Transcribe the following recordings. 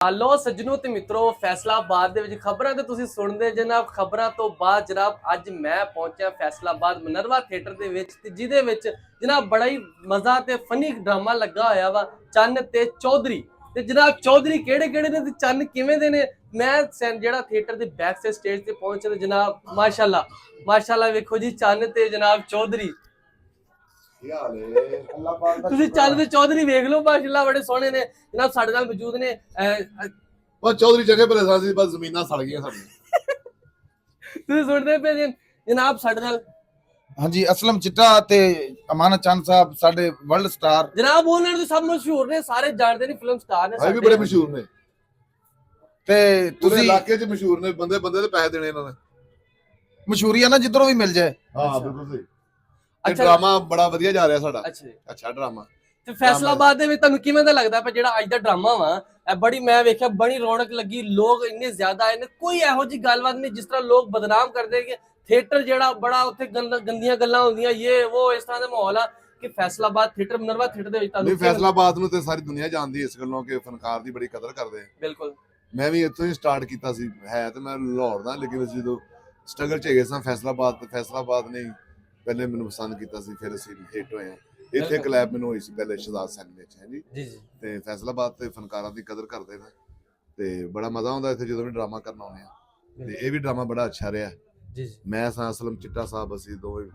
ਹਾਲੋ ਸੱਜਣੋ ਤੇ ਮਿੱਤਰੋ, ਫੈਸਲਾਬਾਦ ਦੇ ਵਿੱਚ ਖਬਰਾਂ ਤੇ ਤੁਸੀਂ ਸੁਣਦੇ ਜਨਾਬ। ਖਬਰਾਂ ਤੋਂ ਬਾਅਦ ਜਨਾਬ ਅੱਜ ਮੈਂ ਪਹੁੰਚਿਆ ਫੈਸਲਾਬਾਦ ਮਿਨਰਵਾ ਥੀਏਟਰ ਦੇ ਵਿੱਚ, ਤੇ ਜਿਹਦੇ ਵਿੱਚ ਜਨਾਬ ਬੜਾ ਹੀ ਮਜ਼ਾ ਤੇ ਫਨੀ ਡਰਾਮਾ ਲੱਗਾ ਹੋਇਆ ਵਾ, ਚੰਨ ਤੇ ਚੌਧਰੀ। ਤੇ ਜਨਾਬ ਚੌਧਰੀ ਕਿਹੜੇ ਕਿਹੜੇ ਨੇ ਤੇ ਚੰਨ ਕਿਵੇਂ ਦੇ ਨੇ। ਮੈਂ ਜਿਹੜਾ ਥੀਏਟਰ ਦੇ ਬੈਕ ਸਟੇਜ ਤੇ ਪਹੁੰਚਿਆ ਤੇ ਜਨਾਬ ਮਾਸ਼ਾਅੱਲਾ ਮਾਸ਼ਾਅੱਲਾ ਵੇਖੋ ਜੀ, ਚੰਨ ਤੇ ਜਨਾਬ ਚੌਧਰੀ। ਤੁਸੀਂ ਚੰਨ ਤੇ ਚੌਧਰੀ ਵੇਖ ਲਓ, ਮਾਸ਼ਾਅੱਲਾ ਬੜੇ ਸੋਹਣੇ ਨੇ ਜਨਾਬ। ਸਾਡੇ ਨਾਲ ਮੌਜੂਦ ਨੇ ਬਸ ਚੌਧਰੀ ਜਗ੍ਹਾ ਪਰ ਸਾਡੀ ਬਸ ਜ਼ਮੀਨਾਂ ਸੜ ਗਈਆਂ ਸਾਡੀਆਂ। ਤੁਸੀਂ ਸੁਣਦੇ ਪਏ ਜਨਾਬ ਸਾਡੇ ਨਾਲ। ਹਾਂਜੀ, ਅਸਲਮ ਚਿੱਟਾ ਤੇ ਅਮਾਨਤ ਚੰਦ ਸਾਹਿਬ ਸਾਡੇ ਵਰਲਡ ਸਟਾਰ ਜਨਾਬ ਉਹਨਾਂ ਨੂੰ ਸਭ ਮਸ਼ਹੂਰ ਨੇ, ਸਾਰੇ ਜਾਣਦੇ ਨੇ, ਫਿਲਮ ਸਟਾਰ ਨੇ, ਇਹ ਵੀ ਬੜੇ ਮਸ਼ਹੂਰ ਨੇ ਤੇ ਪੂਰੇ ਤੁਸੀਂ ਇਲਾਕੇ 'ਚ ਮਸ਼ਹੂਰ ਨੇ। ਬੰਦੇ ਬੰਦੇ ਦੇ ਪੈਸੇ ਦੇਣੇ ਇਹਨਾਂ ਨੇ। ਮਸ਼ਹੂਰੀ ਆ ਨਾ, ਜਿੱਧਰੋਂ ਵੀ ਮਿਲ ਜਾਏ। ਹਾਂ ਬਿਲਕੁਲ ਸਹੀ। ਅੱਛਾ ਡਰਾਮਾ ਬੜਾ ਵਧੀਆ ਜਾ ਰਿਹਾ ਸਾਡਾ। ਅੱਛਾ ਡਰਾਮਾ ਤੇ ਫੈਸਲਾਬਾਦ ਦੇ ਵਿੱਚ ਤੁਹਾਨੂੰ ਕਿਵੇਂ ਦਾ ਲੱਗਦਾ ਪਿਆ ਜਿਹੜਾ ਅੱਜ ਦਾ ਡਰਾਮਾ ਵਾ? ਇਹ ਬੜੀ, ਮੈਂ ਵੇਖਿਆ ਬੜੀ ਰੌਣਕ ਲੱਗੀ, ਲੋਕ ਇੰਨੇ ਜ਼ਿਆਦਾ ਆਏ ਨੇ, ਕੋਈ ਇਹੋ ਜਿਹੀ ਗੱਲਬਾਤ ਨਹੀਂ ਜਿਸ ਤਰ੍ਹਾਂ ਲੋਕ ਬਦਨਾਮ ਕਰਦੇ ਕਿ ਥੀਏਟਰ ਜਿਹੜਾ ਬੜਾ ਉੱਥੇ ਗੰਦੀਆਂ ਗੱਲਾਂ ਹੁੰਦੀਆਂ, ਇਹ ਉਹ ਇਸ ਤਰ੍ਹਾਂ ਦਾ ਮਾਹੌਲ ਆ ਕਿ ਫੈਸਲਾਬਾਦ ਥੀਏਟਰ ਮਿਨਰਵਾ ਥੀਏਟਰ ਦੇ ਵਿੱਚ ਤੁਹਾਨੂੰ ਫੈਸਲਾਬਾਦ ਨੂੰ ਤੇ ਸਾਰੀ ਦੁਨੀਆ ਜਾਣਦੀ ਇਸ ਗੱਲੋਂ ਕਿ ਫਨਕਾਰ ਦੀ ਬੜੀ ਕਦਰ ਕਰਦੇ। ਬਿਲਕੁਲ ਮੈਂ ਵੀ ਇੱਥੋਂ ਹੀ ਸਟਾਰਟ ਕੀਤਾ ਸੀ, ਹੈ ਤੇ ਮੈਂ ਲਾਹੌਰ ਦਾ, ਲੇਕਿਨ ਅਸੀਂ ਜਦੋਂ ਸਟਰਗਲ 'ਚ ਹੈਗੇ ਸਾਂ ਫੈਸਲਾਬਾਦ ਨੇ ਪਹਿਲੇ ਮੈਨੂੰ ਪਸੰਦ ਕੀਤਾ ਸੀ, ਫਿਰ ਅਸੀਂ ਹਿੱਟ ਹੋਏ ਹਾਂ। ਇੱਥੇ ਕਲੈਬ ਮੈਨੂੰ ਹੋਈ ਸੀ ਪਹਿਲੇ ਸ਼ਹਜ਼ਾਦ ਸੈਨ ਵਿੱਚ, ਹੈ ਜੀ ਜੀ। ਤੇ ਫੈਸਲਾਬਾਦ ਤੇ ਫਨਕਾਰਾਂ ਦੀ ਕਦਰ ਕਰਦੇ ਨੇ ਤੇ ਬੜਾ ਮਜ਼ਾ ਆਉਂਦਾ ਇੱਥੇ ਜਦੋਂ ਵੀ ਡਰਾਮਾ ਕਰਨ ਆਉਂਦੇ ਆ। ਤੇ ਇਹ ਵੀ ਡਰਾਮਾ ਬੜਾ ਅੱਛਾ ਰਿਹਾ ਜੀ। ਮੈਂ ਸਾਂ ਅਸਲਮ ਚਿੱਟਾ ਸਾਹਿਬ, ਅਸੀਂ ਦੋਵੇਂ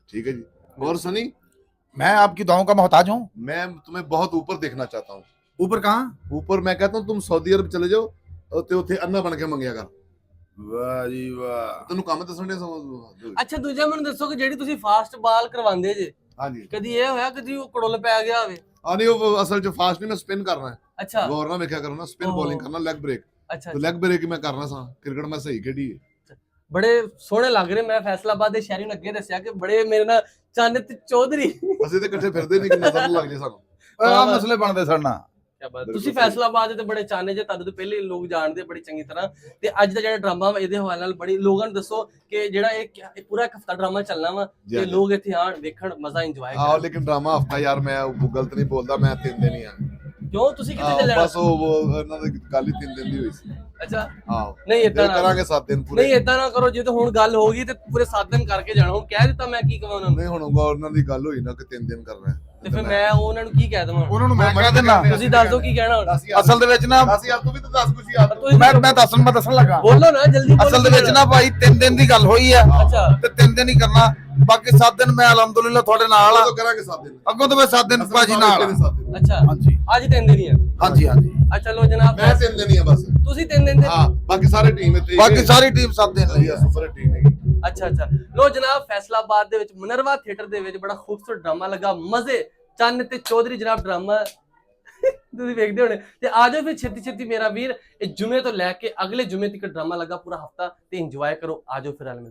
ठीक है जी। और सनी, मैं आपकी दुआओं का मोहताज हूँ। मैं तुम्हें बहुत ऊपर देखना चाहता हूँ। ऊपर कहाँ? ऊपर मैं कहता हूँ तुम सऊदी अरब चले जाओ ਤੇ ਉੱਥੇ ਅੰਨਾ ਬਣ ਕੇ ਮੰਗਿਆ ਕਰ। ਵਾਹ ਜੀ ਵਾਹ। ਤੈਨੂੰ ਕੰਮ ਦੱਸਣੇ। ਅੱਛਾ ਦੂਜਾ ਮੈਨੂੰ ਦੱਸੋ ਕਿ ਜਿਹੜੀ ਤੁਸੀਂ ਫਾਸਟ ਬਾਲ ਕਰਵਾਉਂਦੇ ਜੇ, ਹਾਂਜੀ, ਕਦੀ ਇਹ ਹੋਇਆ ਕਦੀ ਉਹ ਕੜੁੱਲ ਪੈ ਗਿਆ ਹੋਵੇ? ਆ ਨਹੀਂ, ਉਹ ਅਸਲ 'ਚ ਫਾਸਟ ਨਹੀਂ, ਮੈਂ ਸਪਿਨ ਕਰਨਾ ਹੈ। ਅੱਛਾ ਗੌਰ ਨਾਲ ਵੇਖਿਆ ਕਰੋ ਨਾ, ਸਪਿਨ ਬੋਲਿੰਗ ਕਰਨਾ, ਲੈਗ ਬ੍ਰੇਕ। ਅੱਛਾ ਤੇ ਲੈਗ ਬ੍ਰੇਕ ਮੈਂ ਕਰਨਾ ਸਾਂ। ਕ੍ਰਿਕਟ ਮੈਂ ਸਹੀ ਖੇਡੀ ਹੈ। ਬੜੇ ਸੋਹਣੇ ਲੱਗ ਰਹੇ। ਮੈਂ ਫੈਸਲਾਬਾਦ ਦੇ ਸ਼ਹਿਰੀ ਨੂੰ ਅੱਗੇ ਦੱਸਿਆ ਕਿ ਬੜੇ ਮੇਰੇ ਨਾਲ ਚੰਨ ਤੇ ਚੌਧਰੀ। ਅਸੀਂ ਤੇ ਇਕੱਠੇ ਫਿਰਦੇ ਨਹੀਂ ਕਿ ਨਜ਼ਰ ਲੱਗ ਜੇ ਸਾਨੂੰ। ਆ ਮਸਲੇ ਬਣਦੇ ਸਾਡਾ। ਤੁਸੀਂ ਫੈਸਲਾਬਾਦ ਦੇ ਬੜੇ ਚਾਹਨੇ ਜੇ, ਤੁਹਾਨੂੰ ਤਾਂ ਪਹਿਲੇ ਲੋਕ ਜਾਣਦੇ ਬੜੀ ਚੰਗੀ ਤਰ੍ਹਾਂ। ਤੇ ਅੱਜ ਦਾ ਜਿਹੜਾ ਡਰਾਮਾ ਇਹਦੇ ਹਵਾਲੇ ਨਾਲ ਬੜੀ ਲੋਕਾਂ ਨੂੰ ਦੱਸੋ ਕਿ ਜਿਹੜਾ ਇਹ ਪੂਰਾ ਇੱਕ ਹਫਤਾ ਡਰਾਮਾ ਚੱਲਣਾ ਵਾ ਤੇ ਲੋਕ ਇੱਥੇ ਆਣ ਵੇਖਣ, ਮਜ਼ਾ ਇੰਜੋਏ ਕਰਨ। ਲੇਕਿਨ ਡਰਾਮਾ ਹਫਤਾ ਯਾਰ, ਮੈਂ ਗਲਤ ਨਹੀਂ ਬੋਲਦਾ, ਮੈਂ 3 ਦਿਨ ਹੀ ਆ। ਕਿਉਂ ਤੁਸੀਂ ਕਿੱਥੇ ਚੱਲੇ? ਬਸ ਉਹ ਇਹਨਾਂ ਦੀ ਗੱਲ ਹੀ 3 ਦਿਨ ਦੀ ਹੋਈ ਸੀ। ਅੱਛਾ ਹਾਂ, ਨਹੀਂ ਇਦਾਂ ਕਰਾਂਗੇ 7 ਦਿਨ ਪੂਰੇ। ਨਹੀਂ ਇਦਾਂ ਨਾ ਕਰੋ, ਜੇ ਤਾਂ ਹੁਣ ਗੱਲ ਹੋ ਗਈ ਤੇ ਪੂਰੇ 7 ਦਿਨ ਕਰਕੇ ਜਾਣਾ। ਹੁਣ ਕਹਿ ਦਿੱਤਾ, ਮੈਂ ਕੀ ਕਹਾਂ ਉਹਨਾਂ ਨੂੰ? ਨਹੀਂ, ਹੁਣ ਉਹਨਾਂ ਦੀ ਗੱਲ ਹੋਈ ਨਾ ਕਿ 3 ਦਿਨ ਕਰਨਾ ਹੈ, ਤੇ ਫਿਰ ਮੈਂ ਉਹਨਾਂ ਨੂੰ ਕੀ ਕਹਿ ਦਵਾਂ? ਉਹਨਾਂ ਨੂੰ ਮੈਂ ਕਹਿ ਦਿੰਦਾ। ਤੁਸੀਂ ਦੱਸ ਦਿਓ ਕੀ ਕਹਿਣਾ ਹੁਣ। ਅਸਲ ਦੇ ਵਿੱਚ ਨਾ, ਦੱਸ ਯਾਰ, ਤੂੰ ਵੀ ਤਾਂ ਦੱਸ ਕੁਛ ਯਾਰ। ਮੈਂ ਦੱਸਣ ਲੱਗਾ। ਬੋਲੋ ਨਾ ਜਲਦੀ ਬੋਲੋ। ਅਸਲ ਦੇ ਵਿੱਚ ਨਾ ਭਾਈ 3 ਦਿਨ ਦੀ ਗੱਲ ਹੋਈ ਆ। ਅੱਛਾ ਤੇ 3 ਦਿਨ ਹੀ ਕਰਨਾ, ਬਾਕੀ 7 ਦਿਨ ਮੈਂ ਅਲਹਮਦੁਲਿਲਾ ਤੁਹਾਡੇ ਨਾਲ ਆ। ਕਰਾਂਗੇ 7 ਦਿਨ। ਅੱਗੋਂ ਤੋਂ ਮੈਂ 7 ਦਿਨ ਭਾਜੀ ਨਾਲ ਆ। ਅੱਛਾ ਹਾਂਜੀ ਅੱਜ 3 ਦਿਨ ਹੀ ਆ। ਹਾਂਜੀ ਹਾਂਜੀ। ਅੱਛਾ ਲੋ ਜਨਾਬ, ਮੈਂ 3 ਦਿਨ ਹੀ ਆ ਬਸ। ਤੁਸੀਂ 3 ਦਿਨ ਦੇ? ਹਾਂ, ਬਾਕੀ ਸਾਰੇ ਟੀਮ ਇੱਥੇ, ਬਾਕੀ ਸਾਰੀ ਟੀਮ 7 ਦਿਨ ਲਈ ਆ। ਸੁਪਰ ਟੀਮ ਹੈਗੀ। ਅੱਛਾ ਲੋ ਜਨਾਬ, ਫੈਸਲਾਬਾਦ ਦੇ ਵਿੱਚ ਮਿਨਰਵਾ ਥੀਏਟਰ ਦੇ ਵਿੱਚ ਬੜਾ ਖੂਬਸੂਰਤ ਡਰਾਮਾ ਲੱਗਾ, ਮਜ਼ੇ। ਚੰਨ ਤੇ ਚੌਧਰੀ ਜਨਾਬ ਡਰਾਮਾ ਤੁਸੀਂ ਵੇਖਦੇ ਹੋਣੇ। ਤੇ ਆ ਜਾਓ ਫਿਰ ਛੇਤੀ ਛੇਤੀ ਮੇਰਾ ਵੀਰ, ਇਹ ਜੁਮੇ ਤੋਂ ਲੈ ਕੇ ਅਗਲੇ ਜੁਮੇ ਤੱਕ ਡਰਾਮਾ ਲੱਗਾ, ਪੂਰਾ ਹਫਤਾ, ਤੇ ਇੰਜੋਏ ਕਰੋ। ਆ ਜਾਓ ਫਿਰ, ਮਿਲਦੇ